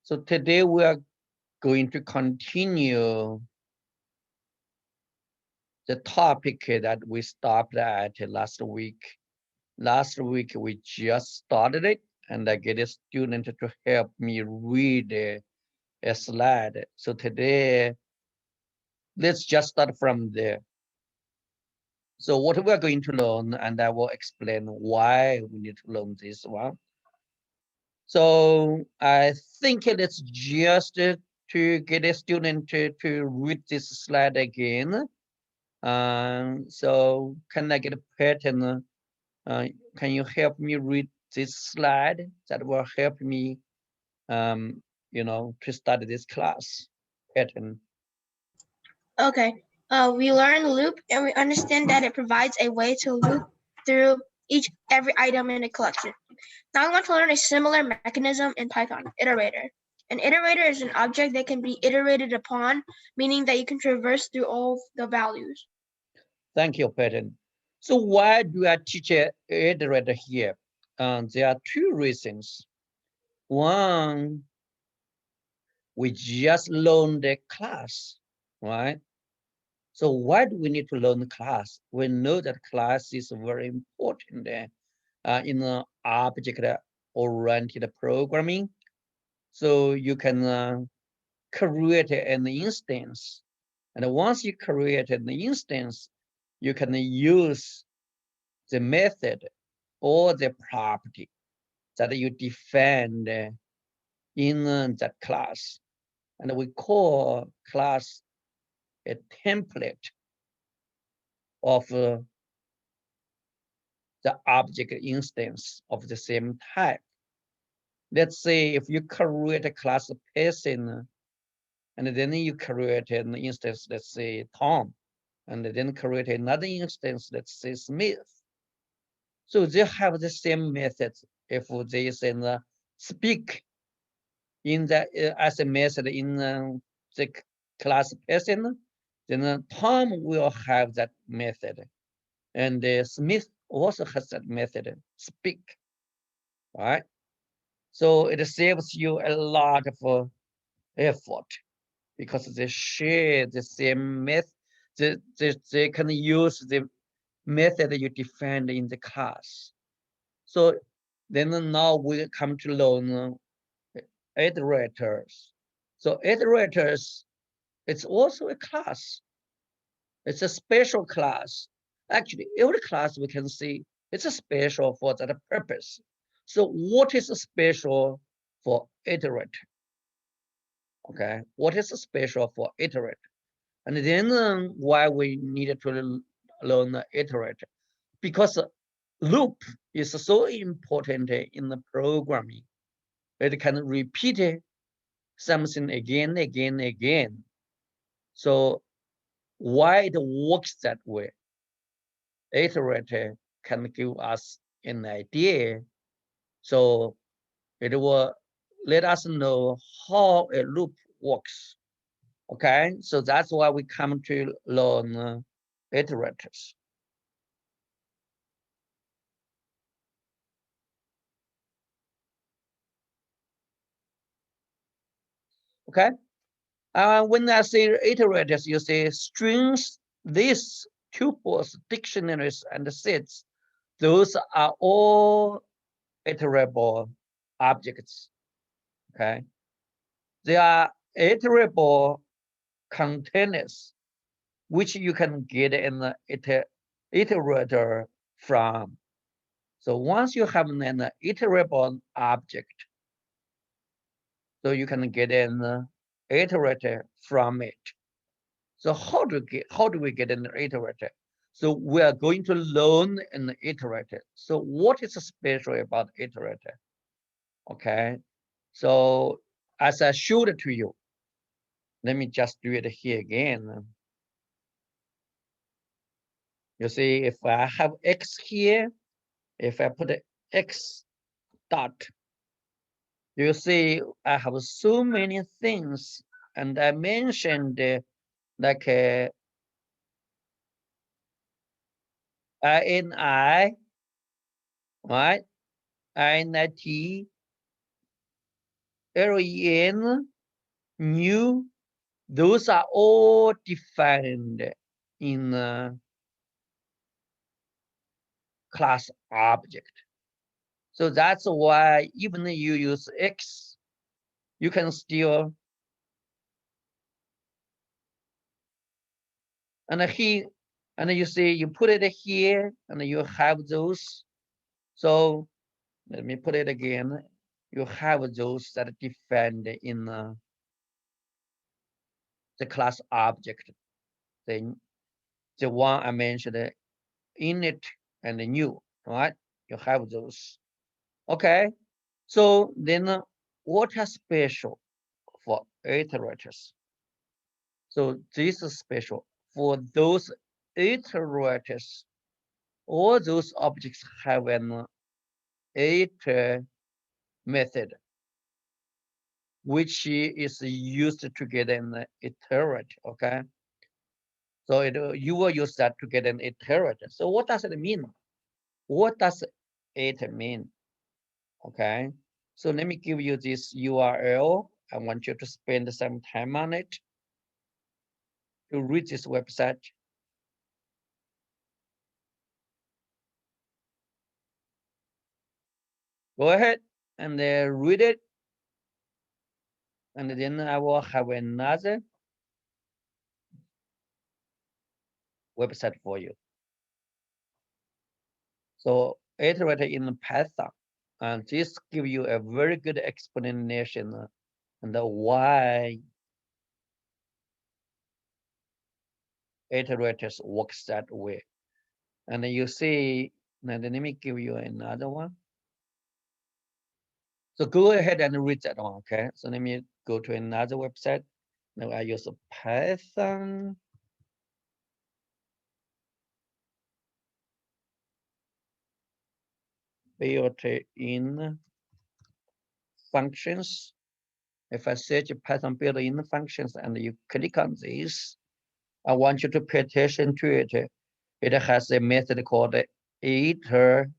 So today we are going to continue the topic that we stopped at last week. Last week we just started it, and I get a student to help me read a slide. So today, let's just start from there. So what we are going to learn, and I will explain why we need to learn this one. So I think it's just to get a student to read this slide again. So can I get a pattern? Can you help me read this slide that will help me, to study this class pattern? Okay. We learn loop and we understand that it provides a way to loop through every item in a collection. Now I want to learn a similar mechanism in Python, iterator. An iterator is an object that can be iterated upon, meaning that you can traverse through all the values. Thank you, pattern. So why do I teach a iterator here? There are two reasons. One, we just learned the class, right? So why do we need to learn the class? We know that class is very important in object-oriented programming. So you can create an instance. And once you create an instance, you can use the method or the property that you defined in that class. And we call class a template of the object instance of the same type. Let's say if you create a class person, and then you create an instance, let's say Tom, and then create another instance, let's say Smith. So they have the same methods. If they say speak in the as a method in the class person, then Tom will have that method, and Smith also has that method, speak, right? So it saves you a lot of effort because they share the same method. They can use the method you defined in the class. So then now we come to learn iterators. So iterators, it's also a class. It's a special class. Actually, every class we can see it's a special for that purpose. So what is special for iterator? Okay, what is special for iterator? And then why we needed to learn iterator? Because loop is so important in the programming. It can repeat something again, again, again. So why it works that way? Iterator can give us an idea. So it will let us know how a loop works. Okay, so that's why we come to learn iterators. Okay, when I say iterators, you say strings, lists, tuples, dictionaries, and sets. Those are all iterable objects. Okay, they are iterable containers which you can get an iterator from. So once you have an iterable object, so you can get an iterator from it. So how do we get an iterator? So we are going to learn an iterator. So what is special about iterator? Okay, so as I showed it to you, let me just do it here again. You see, if I have X here, if I put X dot, you see I have so many things, and I mentioned like INI, right? INIT, len, new, those are all defined in class object. So that's why even you use X, you can still, and here, and you see, you put it here, and you have those. So let me put it again. You have those that are defined in the class object. Then the one I mentioned, init and new, right? You have those. Okay. So then what is special for iterators? So this is special for those iterators. All those objects have an iter method, which is used to get an iterate. Okay. So you will use that to get an iterate. So what does it mean? What does it mean? Okay. So let me give you this URL. I want you to spend some time on it to read this website. Go ahead and read it. And then I will have another website for you. So iterate in Python. And this give you a very good explanation and why iterators works that way. And then you see, and let me give you another one. So go ahead and read that one, okay? So let me go to another website. Now I use Python. Built-in functions. If I search Python built-in functions and you click on this, I want you to pay attention to it. It has a method called iter,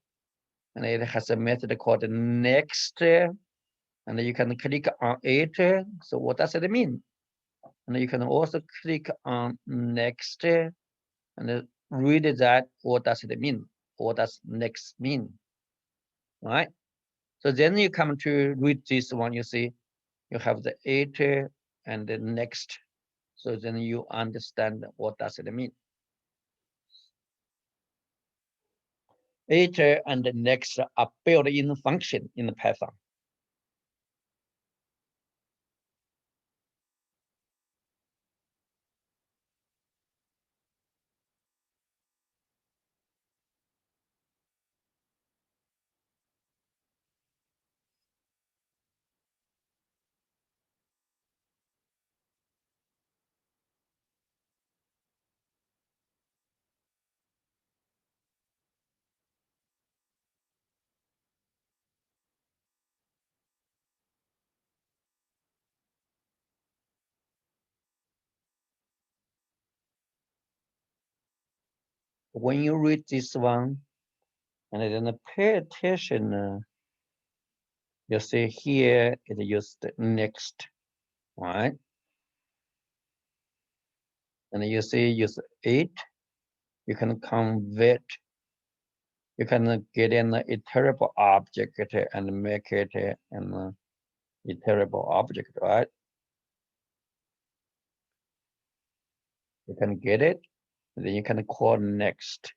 and it has a method called next, and you can click on iter. So what does it mean? And you can also click on next and read that. What does it mean? What does next mean? All right. So then you come to read this one. You see, you have the iter and the next. So then you understand what does it mean. Iter and the next are built-in function in Python. When you read this one, and then pay attention, you see here it used next, right? And you see use it, you can convert, you can get an iterable object and make it an iterable object, right? You can get it, and then you can call next.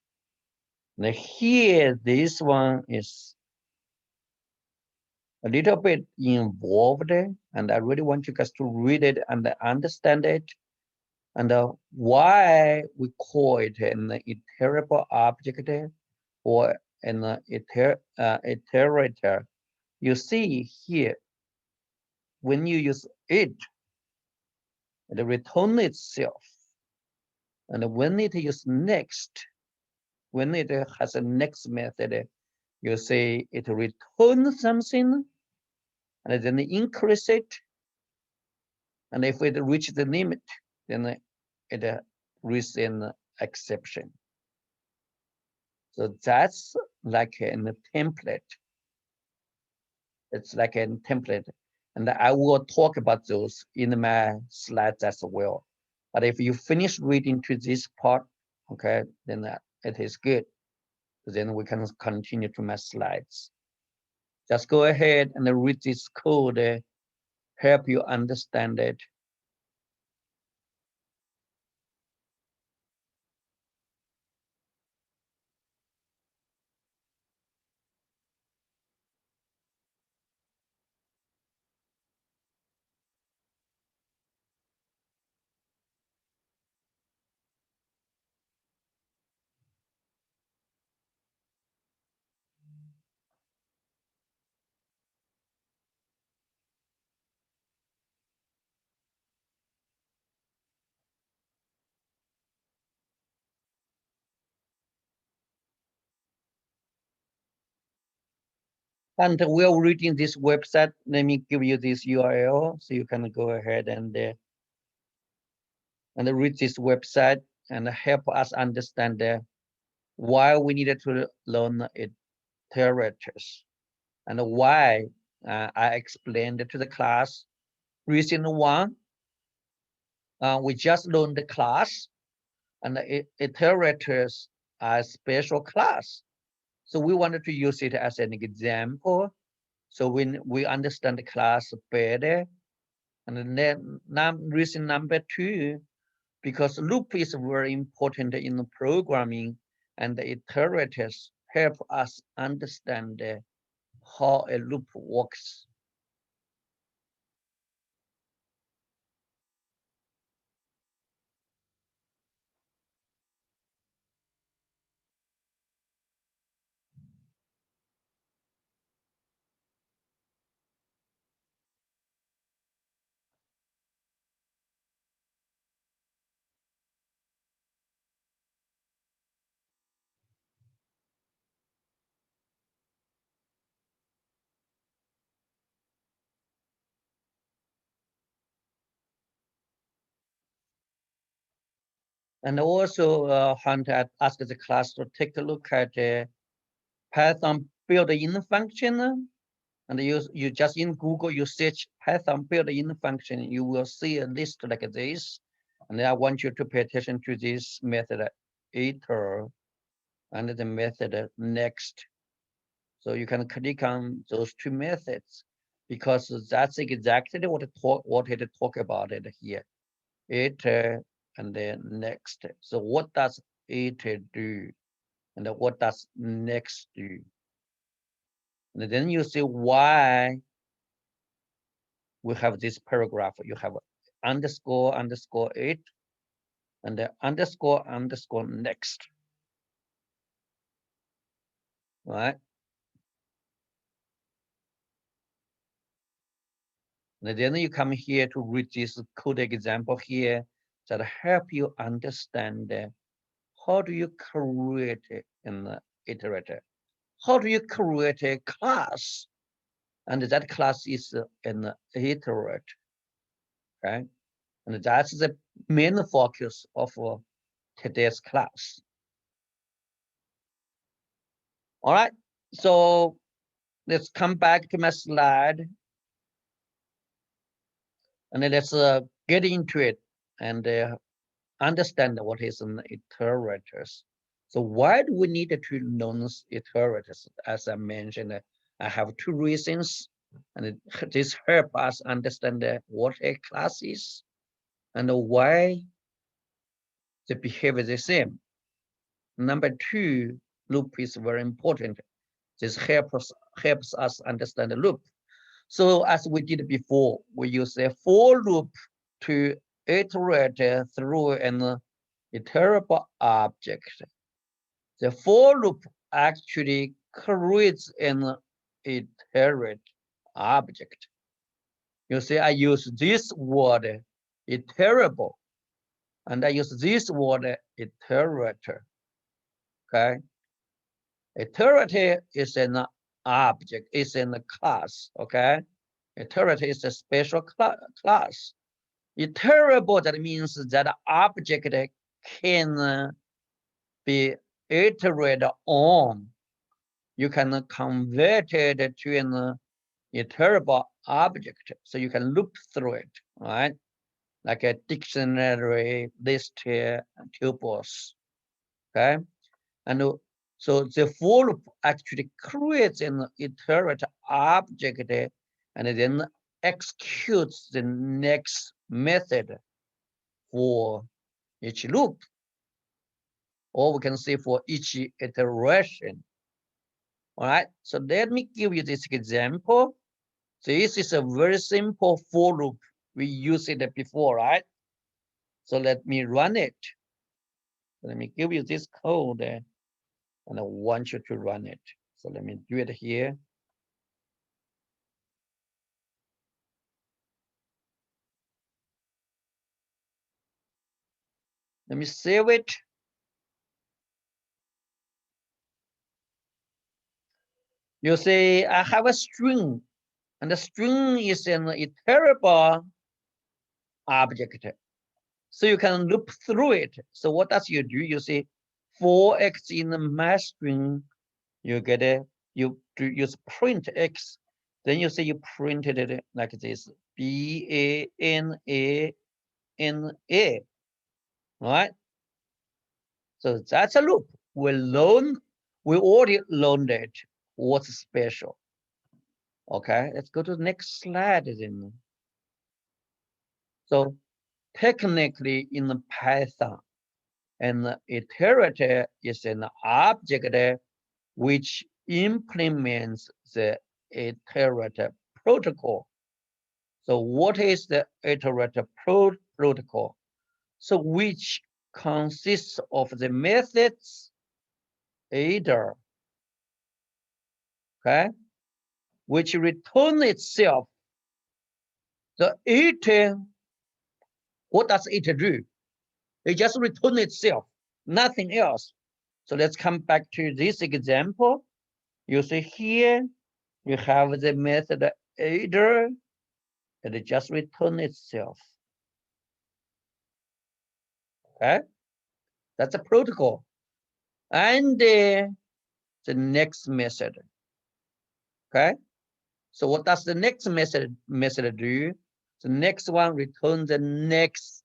Now here, this one is a little bit involved, and I really want you guys to read it and understand it, and why we call it an iterable object or an iterator. You see here, when you use it return itself, and when it is next, when it has a next method, you say it returns something, and then increase it, and if it reaches the limit, then it reaches an exception. So that's like a template. It's like a template. And I will talk about those in my slides as well. But if you finish reading to this part, okay, then it is good. Then we can continue to my slides. Just go ahead and read this code, help you understand it. And while reading this website, let me give you this URL so you can go ahead and read this website and help us understand why we needed to learn iterators and why I explained to the class. Reason one, we just learned the class, and iterators are special class. So we wanted to use it as an example. So when we understand the class better, and then reason number two, because loop is very important in the programming, and the iterators help us understand how a loop works. And also, Hunter asked the class to take a look at Python built-in function. And you just in Google, you search Python built-in function, you will see a list like this. And I want you to pay attention to this method iter and the method next. So you can click on those two methods because that's exactly what it talk about it here. Iter and then next. So what does iter do? And what does next do? And then you see why we have this paragraph. You have underscore underscore it and the underscore underscore next, right? And then you come here to read this code example here that help you understand how do you create an iterator? How do you create a class? And that class is an iterator, okay? And that's the main focus of today's class. All right, so let's come back to my slide and let's get into it and understand what is an iterators. So why do we need to learn iterators? As I mentioned, I have two reasons, and this help us understand what a class is and why they behave the same. Number two, loop is very important. This helps us understand the loop. So as we did before, we use a for loop to iterate through an iterable object. The for loop actually creates an iterate object. You see, I use this word iterable, and I use this word iterator. Okay, iterator is an object, is in a class. Okay, iterator is a special class. Iterable, that means that object can be iterated on. You can convert it to an iterable object. So you can loop through it, right? Like a dictionary, list here, and tuples. Okay. And so the for loop actually creates an iterate object and then executes the next method for each loop, or we can say for each iteration. All right, so let me give you this example. This is a very simple for loop. We used it before, right? So let me run it. Let me give you this code and I want you to run it. So let me do it here. Let me save it. You say I have a string, and the string is an iterable object. So you can loop through it. So what does you do? You say for x in the math string, you get a you use print x, then you say you printed it like this, BANANA, right? So that's a loop. We already learned it. What's special? Okay, let's go to the next slide then. So technically in the Python, an iterator is an object which implements the iterator protocol. So what is the iterator protocol? So which consists of the methods iter, okay, which return itself. The iter, what does it do? It just return itself, nothing else. So let's come back to this example. You see here, you have the method iter, and it just return itself. Okay, that's a protocol. And the next method. Okay, so what does the next method do? The next one returns the next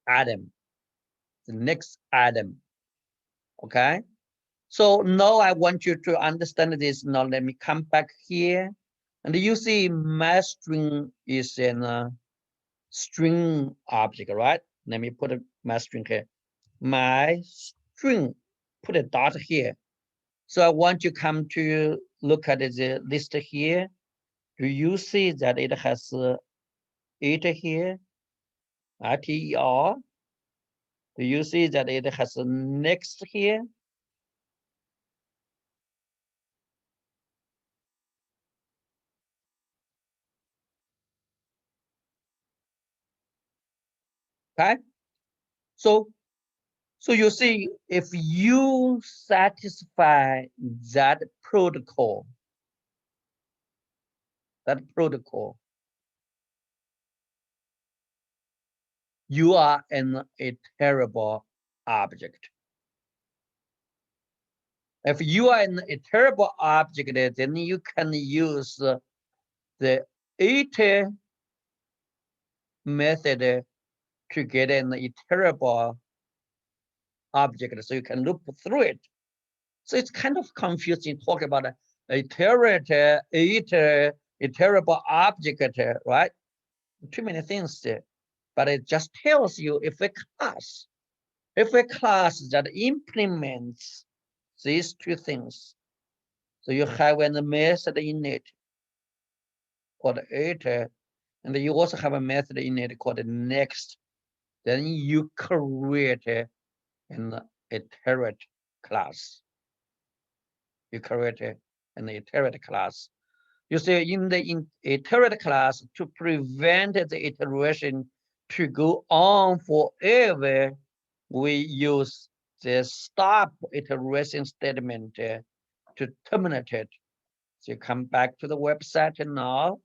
item. The next item. Okay, so now I want you to understand this. Now let me come back here, and you see my string is an string object, right? Let me put my string here. My string, put a dot here. So I want you come to look at the list here. Do you see that it has it here, ITER? Do you see that it has a next here? Okay, so you see, if you satisfy that protocol, you are an iterable object. If you are an iterable object, then you can use the iter method to get an iterable object, so you can loop through it. So it's kind of confusing talk about iterator, iterable object, right? Too many things there, but it just tells you if a class that implements these two things, so you have a method in it called iter, and you also have a method in it called next, then you create an iterate class. You create an iterate class. You see, in the iterate class, to prevent the iteration to go on forever, we use the stop iteration statement to terminate it. So you come back to the website now,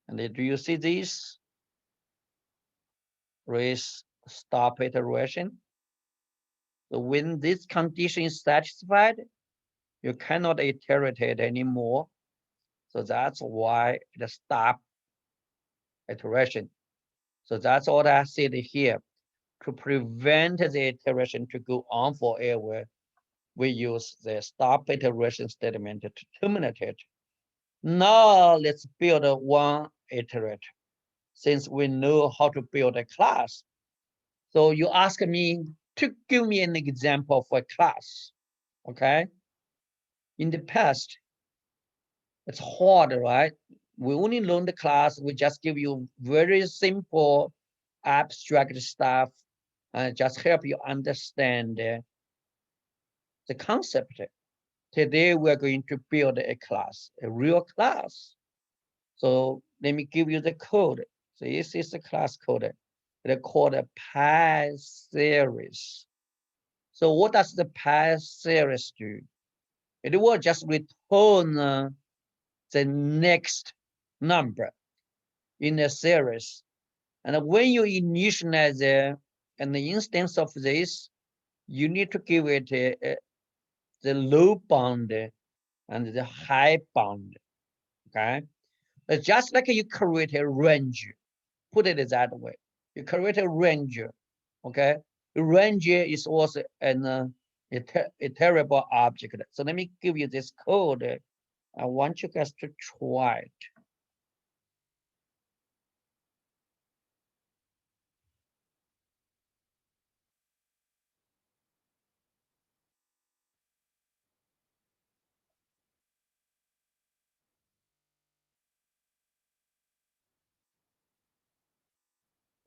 and do you see this? Raise stop iteration. So when this condition is satisfied, you cannot iterate it anymore. So that's why it stop iteration. So that's what I said here. To prevent the iteration to go on forever, we use the stop iteration statement to terminate it. Now let's build one iterate. Since we know how to build a class, so you ask me to give me an example for a class, okay? In the past, it's hard, right? We only learn the class, we just give you very simple abstract stuff and just help you understand the concept. Today, we're going to build a class, a real class. So let me give you the code. So this is the class code. They're called a pi series. So what does the pi series do? It will just return the next number in the series. And when you initialize an instance of this, you need to give it the low bound and the high bound, okay? It's just like you create a range, put it that way. You create a range, okay? The range is also an iterable object. So let me give you this code. I want you guys to try it.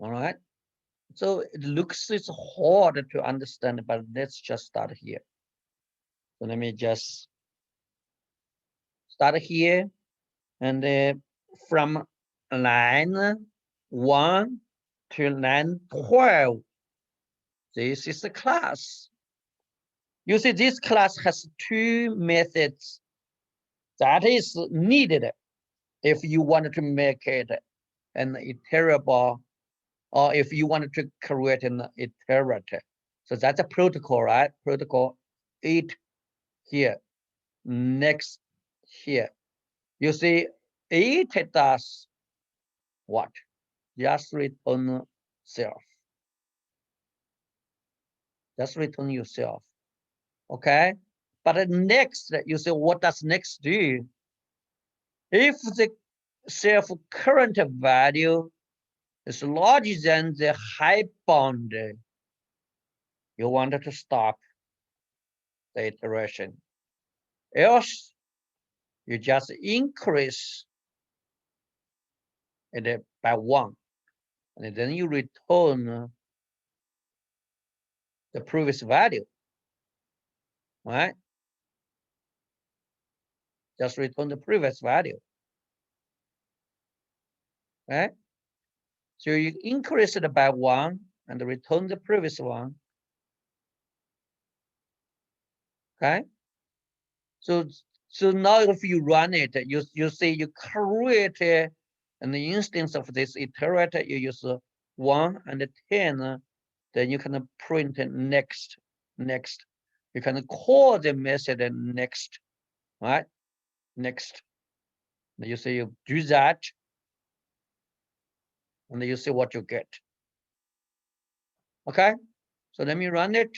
All right. So it looks it's hard to understand, but let's just start here. So let me just start here, and from line 1 to line 12, this is the class. You see, this class has two methods that is needed if you wanted to make it an iterable, or if you wanted to create an iterator. So that's a protocol, right? Protocol 8 here, next here. You see, 8 does what? Just return self. Just return yourself. Okay? But next, you say, what does next do? If the self current value is larger than the high bound, you wanted to stop the iteration. Else, you just increase it by 1, and then you return the previous value, right? Just return the previous value, right? So you increase it by 1 and return the previous one, okay? So now if you run it, you see you create an instance of this iterator, you use 1 and 10, then you can print next. You can call the method next, right? Next. You say you do that, and you see what you get. Okay, so let me run it.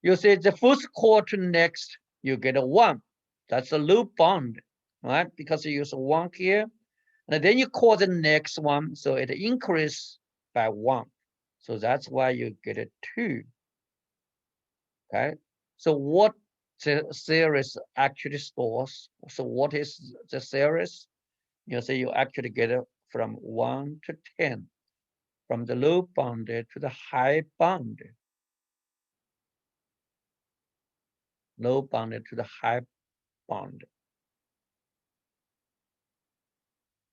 You say the first call to next, you get a 1. That's a loop bound, right? Because you use 1 here. And then you call the next one, so it increases by 1. So that's why you get a 2. Okay. So what the series actually stores? So what is the series? You say you actually get it from 1 to 10, from the low bound to the high bound. Low bound to the high bound.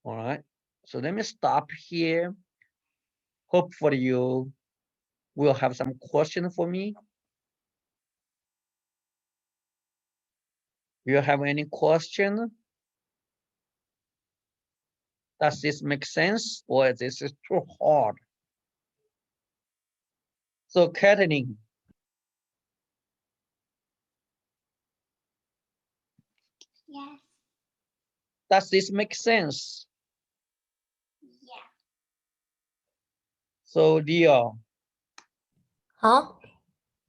All right. So let me stop here. Hopefully you will have some question for me. Do you have any question? Does this make sense, or this is too hard? So, Kathleen. Yes. Does this make sense? Yeah. So, Leo, Huh?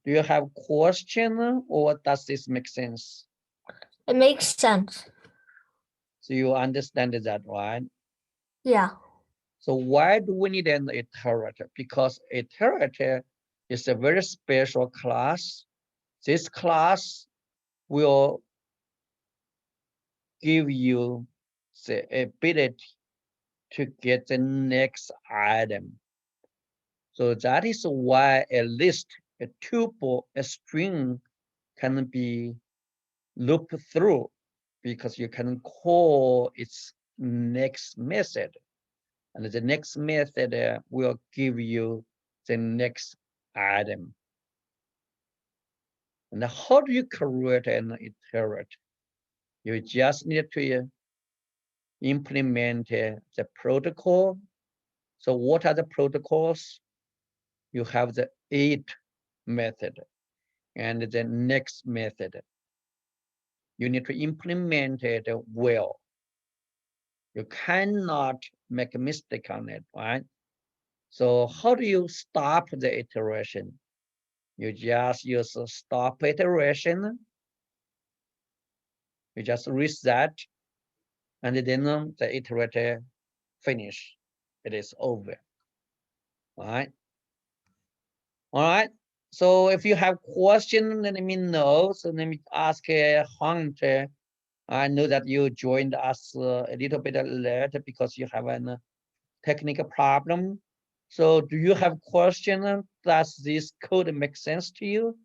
do you have question or does this make sense? It makes sense. So you understand that, right? Yeah. So why do we need an iterator? Because iterator is a very special class. This class will give you the ability to get the next item. So that is why a list, a tuple, a string can be looped through, because you can call its next method. And the next method will give you the next item. And how do you create an iterator? You just need to implement the protocol. So what are the protocols? You have the it method and the next method. You need to implement it well. You cannot make a mistake on it, right? So how do you stop the iteration? You just use a stop iteration. You just reset, and then the iterator finish. It is over. All right. All right. So if you have question, let me know. So let me ask Hunter. I know that you joined us a little bit late because you have a technical problem. So do you have question? Does this code make sense to you,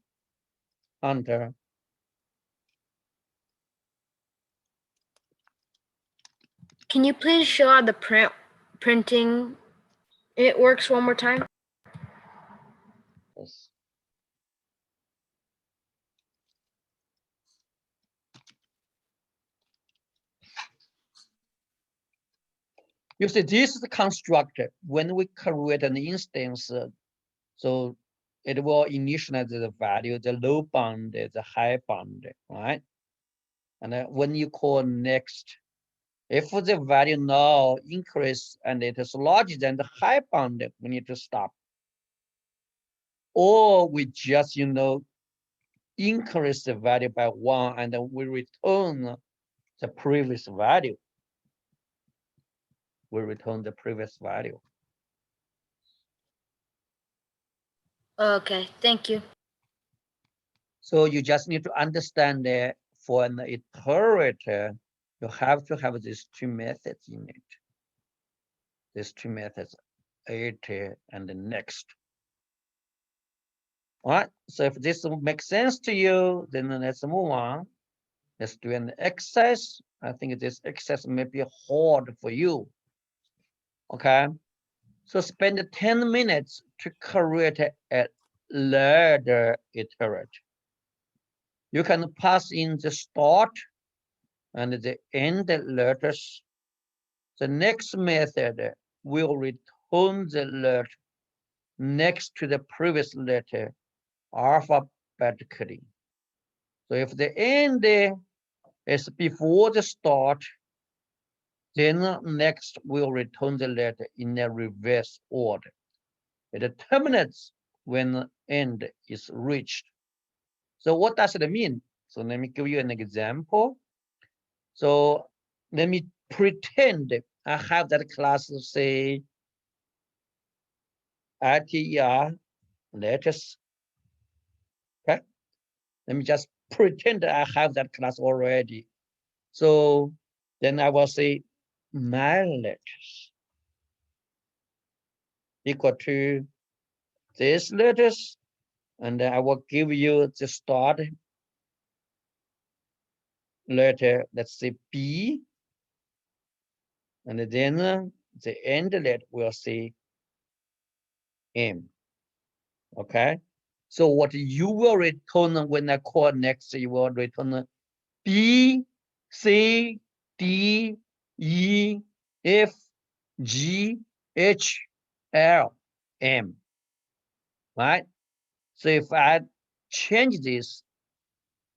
Hunter? Can you please show how the printing it works one more time? Yes. You see, this is the constructor. When we create an instance, so it will initialize the value, the low bound, the high bound, right? And when you call next, if the value now increase and it is larger than the high bound, we need to stop. Or we just, increase the value by 1 and then we return the previous value. We return the previous value. Okay, thank you. So you just need to understand that for an iterator, you have to have these two methods in it. These two methods, iter and the next. All right, so if this makes sense to you, then let's move on. Let's do an exercise. I think this exercise may be hard for you. Okay, so spend 10 minutes to create a ladder iterator. You can pass in the start and the end letters. The next method will return the letter next to the previous letter alphabetically. So if the end is before the start, then next will return the letter in a reverse order. It terminates when end is reached. So what does it mean? So let me give you an example. So let me pretend I have that class, say, ITER letters. Okay. Let me just pretend I have that class already. So then I will say my letters equal to these letters, and I will give you the start letter, let's say B, and then the end letter will say M. Okay. So what you will return when I call next, you will return B, C, D, E, F, G, H, L, M, right? So if I change this,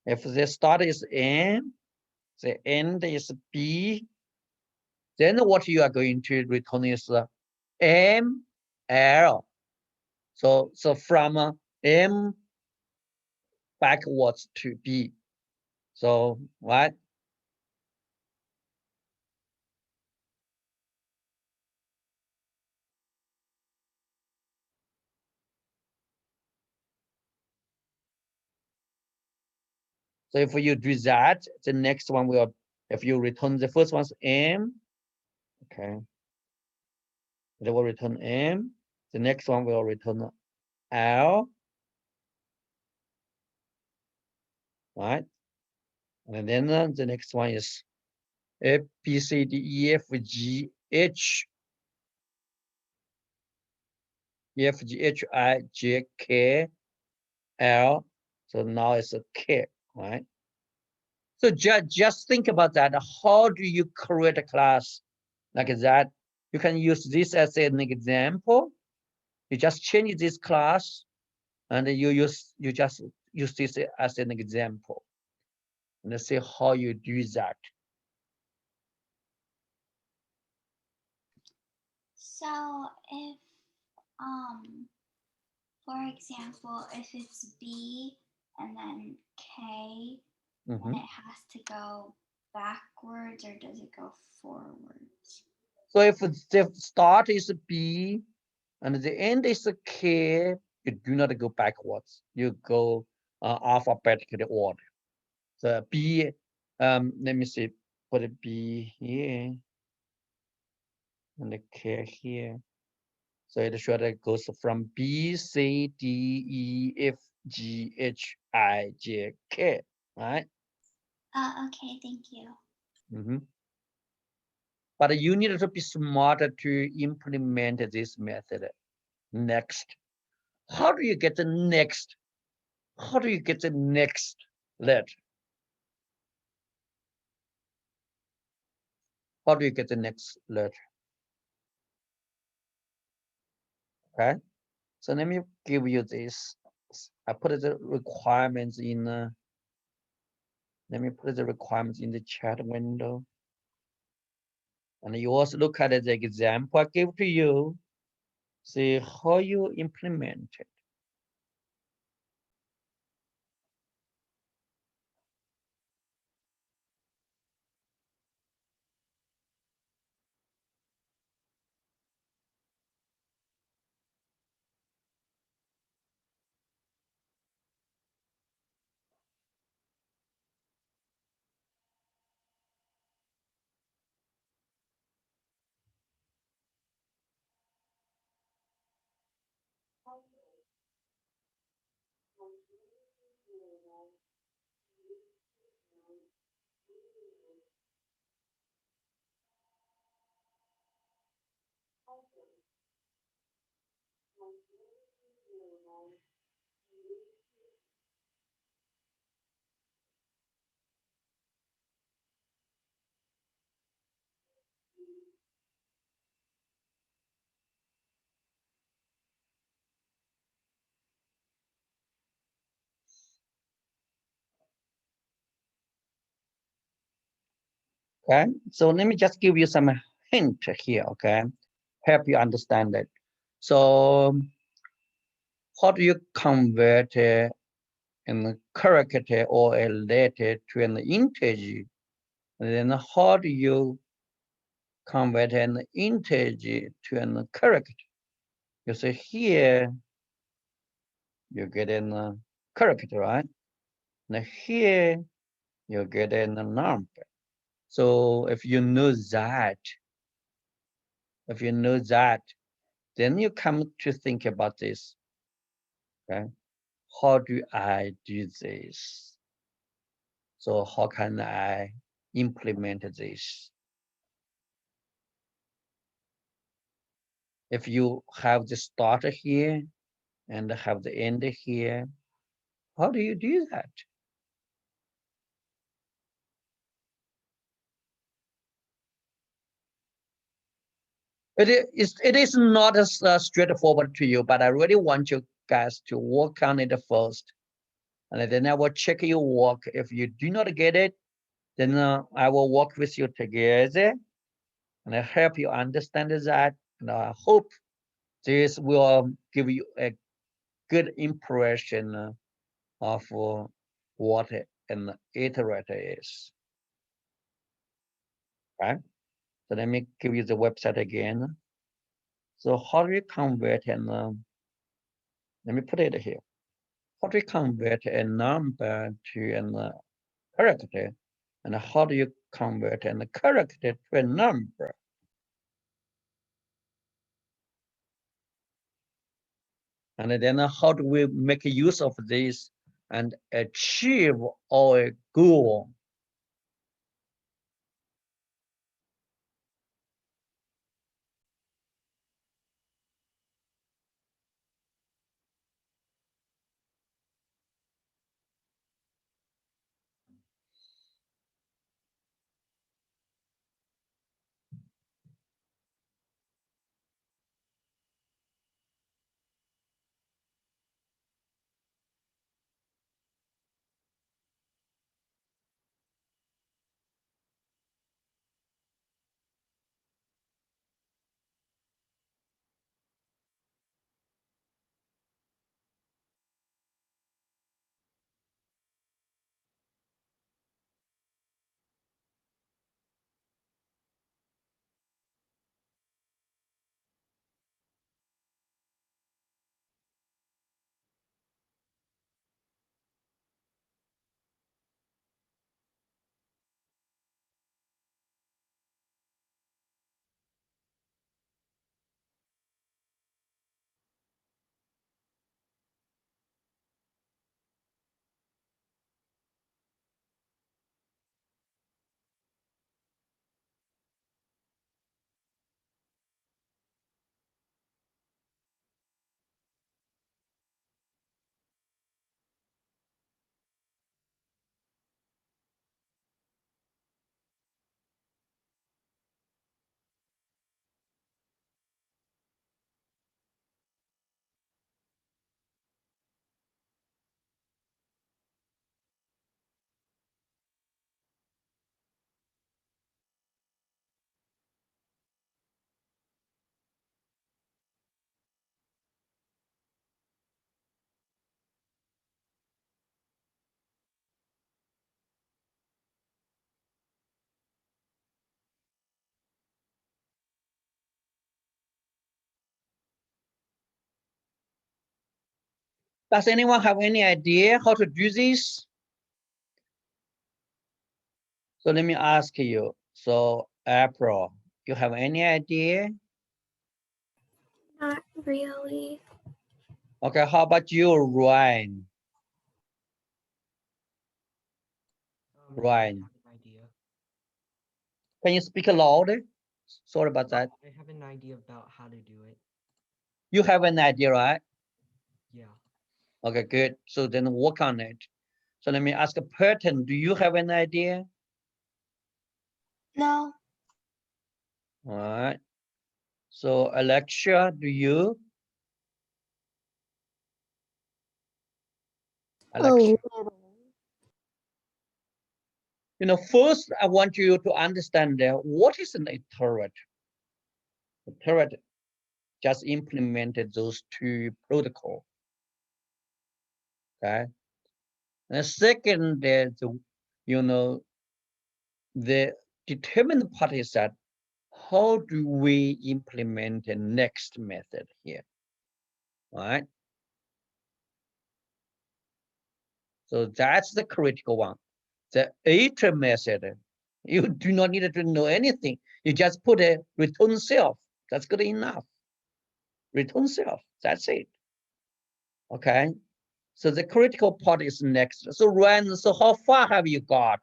if the start is N, the end is B, then what you are going to return is M, L. So from M backwards to B. So what? So if you do that, the next one will, if you return the first one's M, okay, it will return M. The next one will return L, right? And then the next one is A, B, C, D, E, F, G, H, E, F, G, H, I, J, K, L. So now it's a K, right? So just think about that. How do you create a class like that? You can use this as an example. You just change this class, and you just use this as an example, and let's see how you do that. So if, for example, if it's B and then K, Mhm. then it has to go backwards, or does it go forwards? So if the start is B and the end is a K, you do not go backwards. You go alphabetically order. So B, let me see, put a B here and the K here. So it should goes from B, C, D, E, F, G, H, I, J, K, right? Okay, thank you. Mhm. But you need to be smarter to implement this method. Next, how do you get the next? How do you get the next letter? How do you get the next letter? Okay, so let me give you this. I put the requirements in. Let me put the requirements in the chat window. And you also look at the example I gave to you. See how you implement it. Okay, so let me just give you some hint here, okay? Help you understand it. So how do you convert a character or a letter to an integer? And then how do you convert an integer to a character? You see here, you get a character, right? Now here, you get a number. So if you know that, then you come to think about this. Okay, how do I do this? So how can I implement this? If you have the starter here and have the end here, how do you do that? It is not as straightforward to you, but I really want you guys to work on it first. And then I will check your work. If you do not get it, then I will work with you together. and I help you understand that. And I hope this will give you a good impression of what an iterator is. Right? So let me give you the website again. So how do you convert and let me put it here. How do you convert a number to a character, and how do you convert a character to a number? And then how do we make use of this and achieve our goal? Does anyone have any idea how to do this? So let me ask you. So April, you have any idea? Not really. Okay, how about you, Ryan? Ryan, I have an idea. can you speak louder? Sorry about that. I have an idea about how to do it. You have an idea, right? Yeah. Okay, good. So then work on it. So let me ask a Burton, do you have an idea? No. All right. So Alexia, do you? Alexia. You know, first I want you to understand what is an iterator. Iterator just implemented those two protocols. Okay. And second, you know, the determined part is that how do we implement the next method here? All right. So that's the critical one. The iter method, you do not need to know anything. You just put a return self. That's good enough. Return self. That's it. Okay. So the critical part is next. So Ryan, so how far have you got?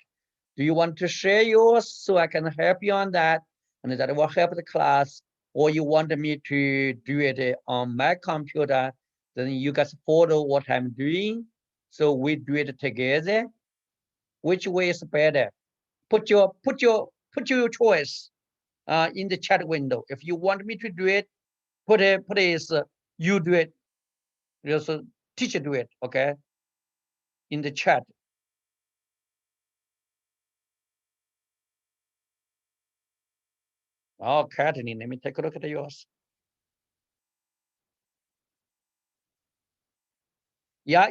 Do you want to share yours so I can help you on that? And that will help the class, or you want me to do it on my computer, then you guys follow what I'm doing. So we do it together. Which way is better? Put your choice in the chat window. If you want me to do it, put it you do it. Just teacher do it, okay? In the chat. Oh, Kathleen, let me take a look at yours. Yeah,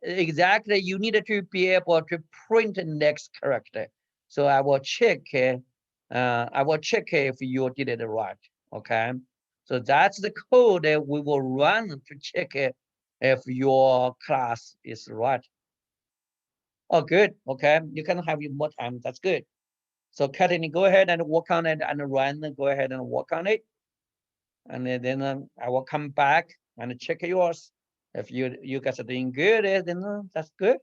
exactly. You need to be able to print the next character. So I will check. I will check if you did it right. Okay. So that's the code that we will run to check if your class is right. Oh, good. Okay. You can have more time. That's good. So Kathleen, go ahead and work on it and run. Go ahead and work on it. And then I will come back and check yours. If you guys are doing good, then that's good.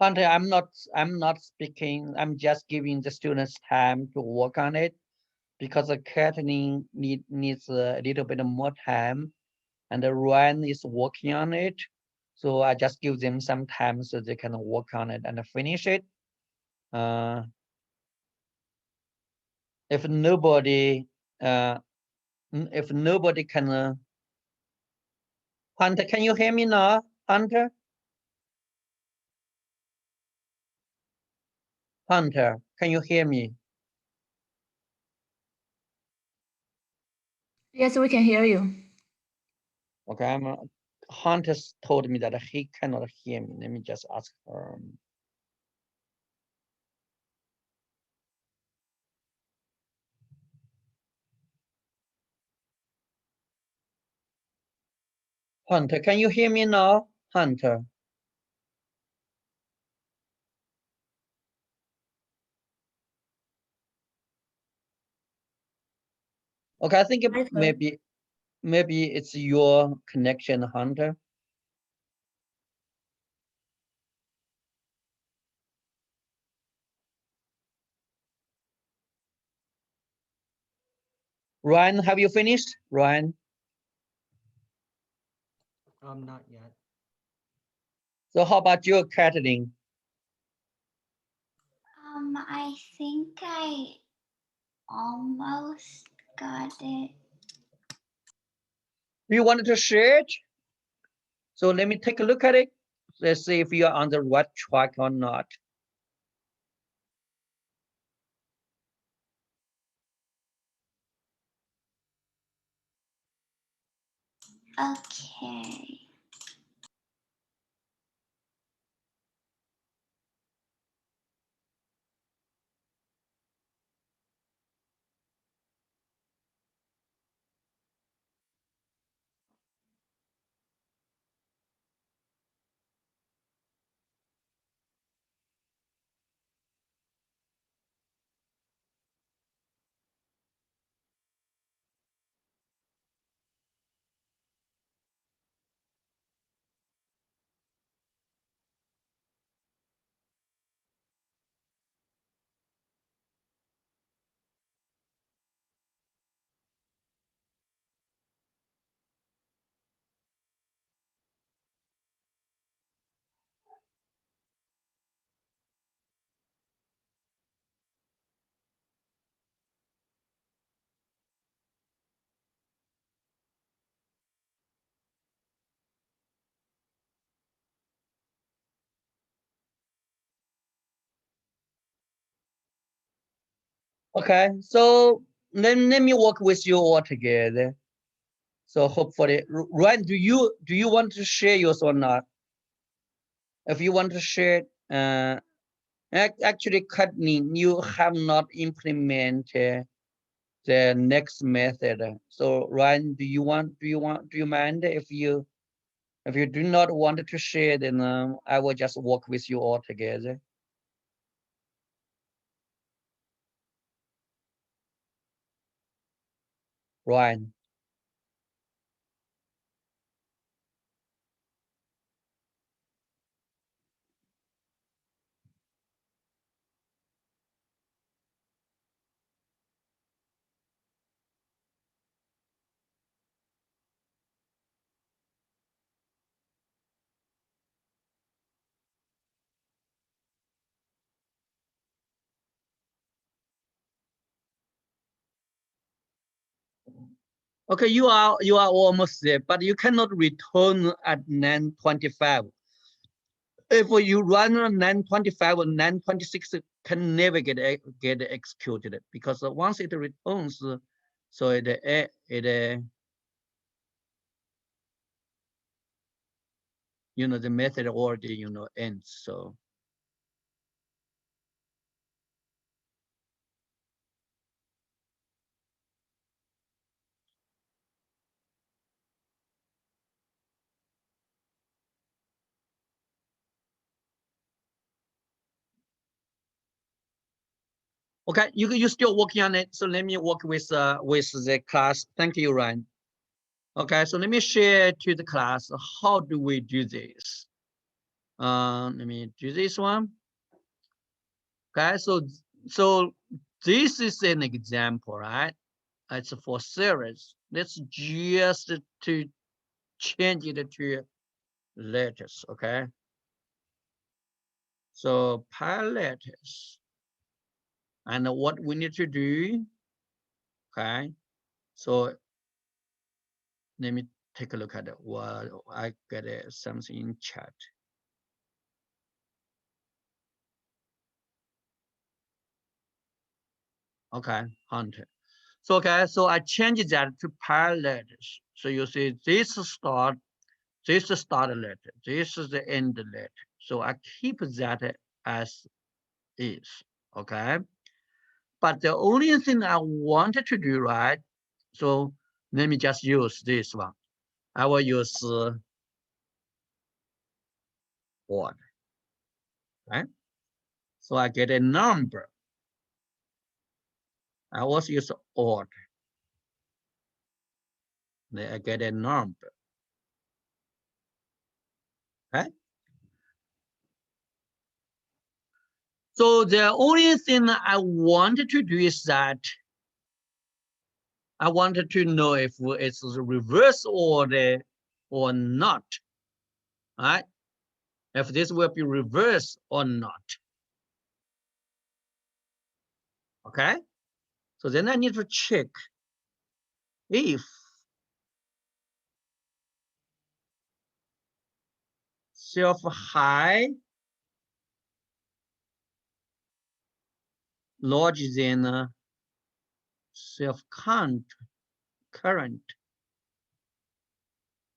Hunter, I'm not speaking. I'm just giving the students time to work on it because the Kathleen needs a little bit more time, and the Ryan is working on it. So I just give them some time so they can work on it and finish it. Uh, if nobody, uh, if nobody can, Hunter, can you hear me now, Hunter? Hunter, can you hear me? Yes, we can hear you. Okay, Hunter told me that he cannot hear me. Let me just ask her. Hunter, can you hear me now? Hunter. Okay, I think Hi, sir. maybe it's your connection, Hunter. Ryan, have you finished? Ryan. Not yet. So how about you, Kathleen? I think I almost got it. Do you want to share it? So let me take a look at it. Let's see if you're on the right track or not. Okay. Okay, so then let me work with you all together. So hopefully, Ryan, do you want to share yours or not? If you want to share, actually, Kathleen, you have not implemented the next method. So Ryan, do you mind if you do not want to share, then I will just work with you all together. Ryan. Okay, you are almost there, but you cannot return at 9:25. If you run on 9:25 or 9:26, can never get executed, because once it returns, so it you know, the method already, you know, ends. So okay, you still working on it. So let me work with the class. Thank you, Ryan. Okay, so let me share to the class. How do we do this? Let me do this one. Okay, so this is an example, right? It's for series. Let's just to change it to letters. Okay, so pi letters, and what we need to do. Okay, so let me take a look at it. Well, I get something in chat. Okay, Hunter. So okay, so I changed that to pi letters. So you see this start letter, this is the end letter. So I keep that as is. Okay. But the only thing I wanted to do, right? So let me just use this one. I will use odd. Right? So I get a number. I also use odd. Then I get a number. Right? So the only thing I wanted to do is that I wanted to know if it's the reverse order or not. Right? If this will be reversed or not. Okay? So then I need to check if self-high larger than self-current.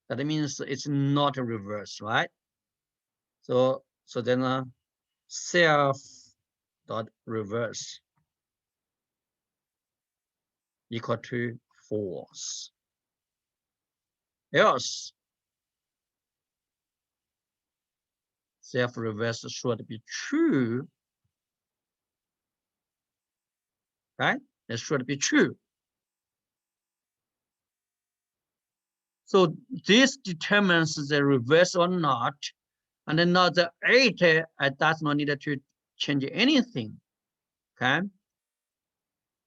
That means it's not a reverse, right? So then self dot reverse equal to false. Else self reverse should be true, right? It should be true. So this determines the reverse or not, and then now the 8 does not need to change anything. Okay.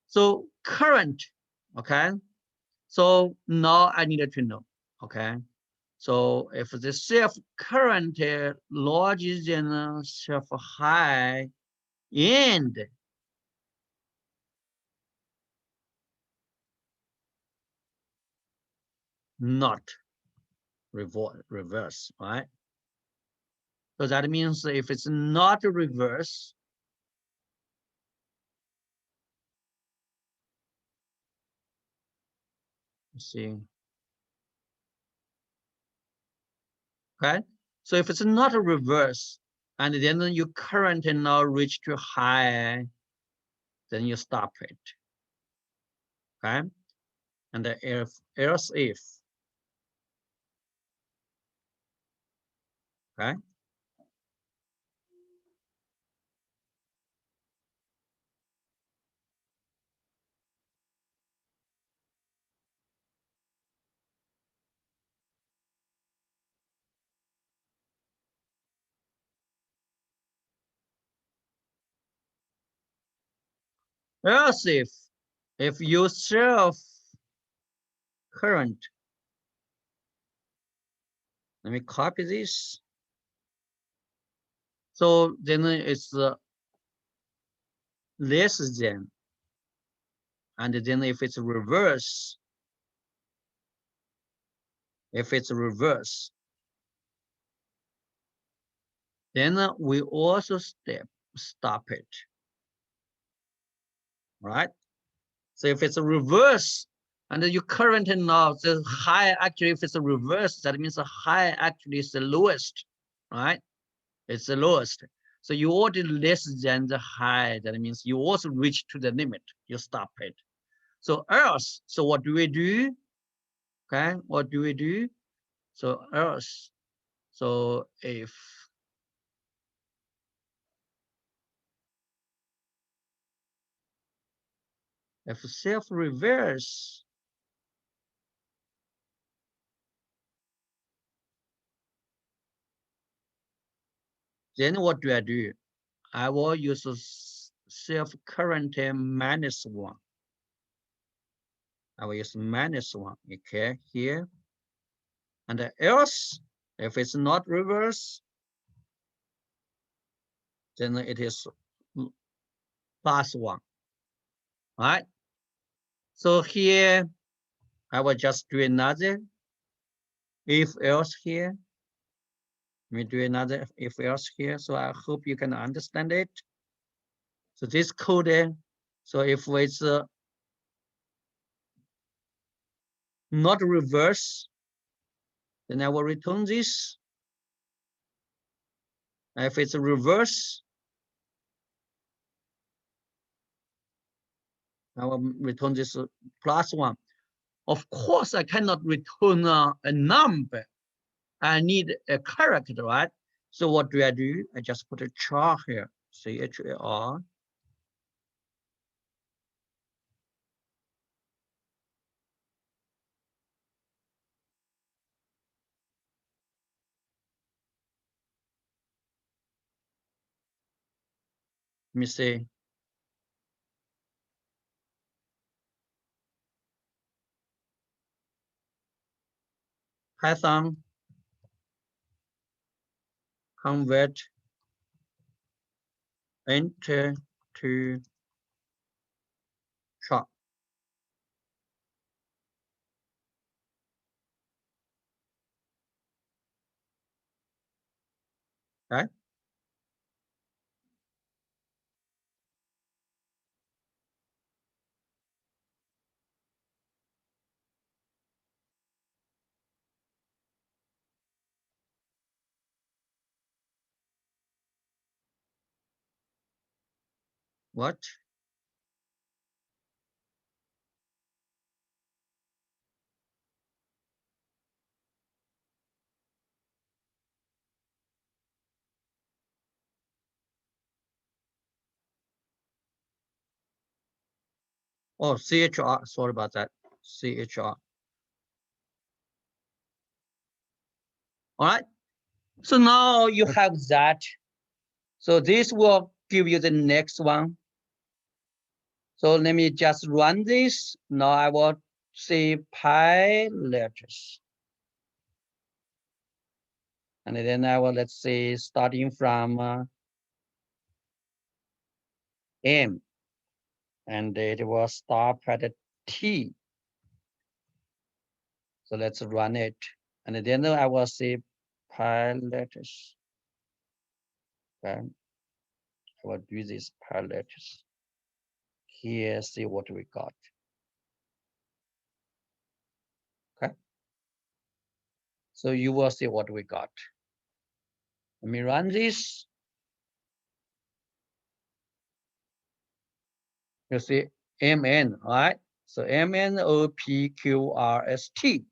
So current. Okay. So now I needed to know. Okay. So if the self current larger than self high and not reverse, right? So that means if it's not reverse, Let's see. Okay, so if it's not a reverse, and then your current now reach to high, then you stop it. Okay, and if else if, okay, else if you self current, let me copy this. So then it's less than, and then if it's reverse, then we also stop it, right? So if it's a reverse, and then you current now the high, actually if it's a reverse, that means the high actually is the lowest, right? It's the lowest. So you order less than the high, that means you also reach to the limit, you stop it. So else, so what do we do? Okay, what do we do? So else, so if self reverse, then what do I do? I will use self current minus one. I will use minus one, okay, here. And else, if it's not reverse, then it is plus one, right? So here, I will just do another if else here. Let me do another if else here. So I hope you can understand it. So this code, so if it's not reverse, then I will return this. If it's a reverse, I will return this plus one. Of course, I cannot return a number. I need a character, right? So what do? I just put a char here, char. Let me see. Python convert enter to char. Right? What? Oh, CHR. Sorry about that. CHR. All right. So now you have that. So this will give you the next one. So let me just run this. Now I will say pi letters. And then I will, let's say, starting from M. And it will stop at a T. So let's run it. And then I will say pi letters. Okay. I will do this pi letters. Here, see what we got. So you will see what we got. Let me run this. You see MN, right? So MNOPQRST.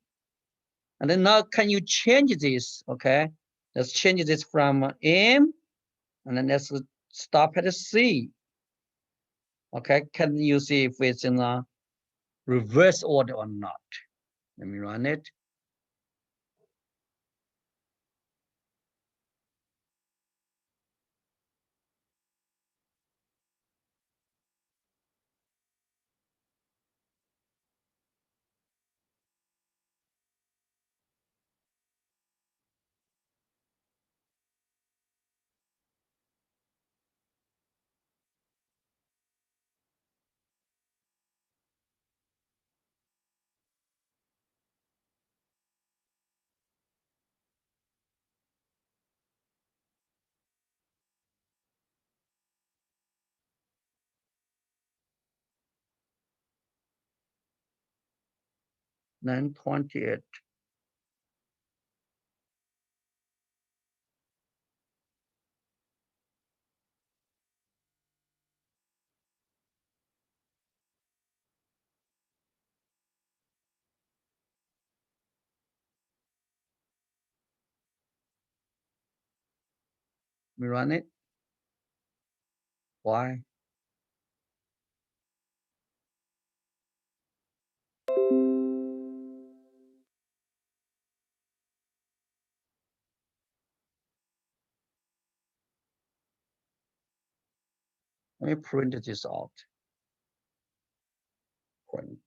And then now can you change this? Okay, let's change this from M, and then let's stop at C. Okay, can you see if it's in a reverse order or not? Let me run it. Then 28. We run it. Why? Let me print this out. Print.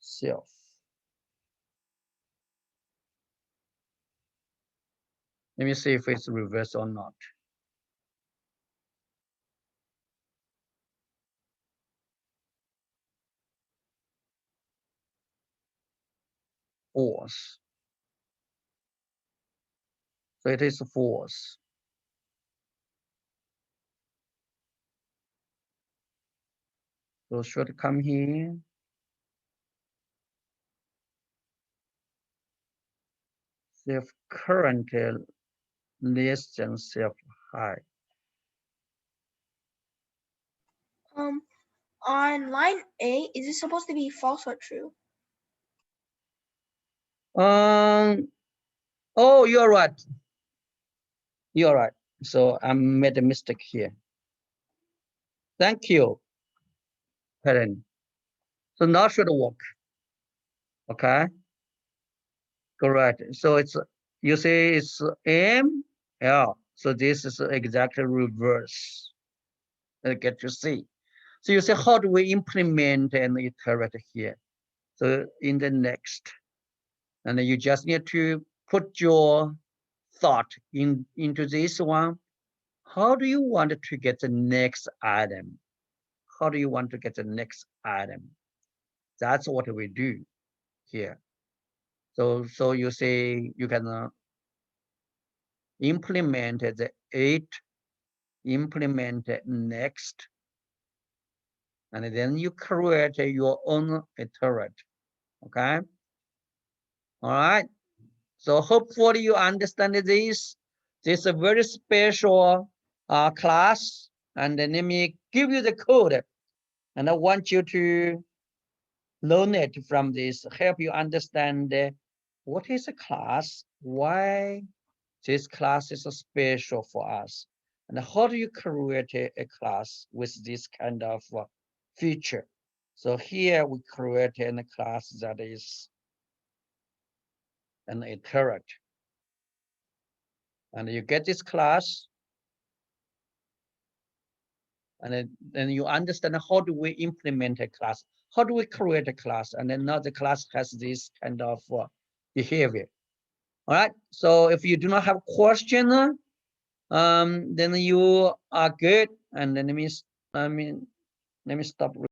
Self. Let me see if it's reversed or not. False. So it is false. So should come here. Self current less than self high. On line A, is it supposed to be false or true? Oh, you're right. You're right. So I made a mistake here. Thank you, Helen. So now should work. Okay. Correct. So it's, you say it's M, L. So this is exactly reverse. Get to see. So you say, how do we implement and iterate here? So in the next, and you just need to put your thought into this one. How do you want to get the next item? How do you want to get the next item? That's what we do here. So you say you can implement the 8, implement next, and then you create your own iterate. Okay. All right. So hopefully you understand this. This is a very special class, and then let me give you the code, and I want you to learn it from this, help you understand what is a class, why this class is so special for us, and how do you create a class with this kind of feature. So here we create a class that is an iterate. And you get this class, and then you understand how do we implement a class, how do we create a class, and then now the class has this kind of behavior. All right, so if you do not have question, then you are good, and then let me stop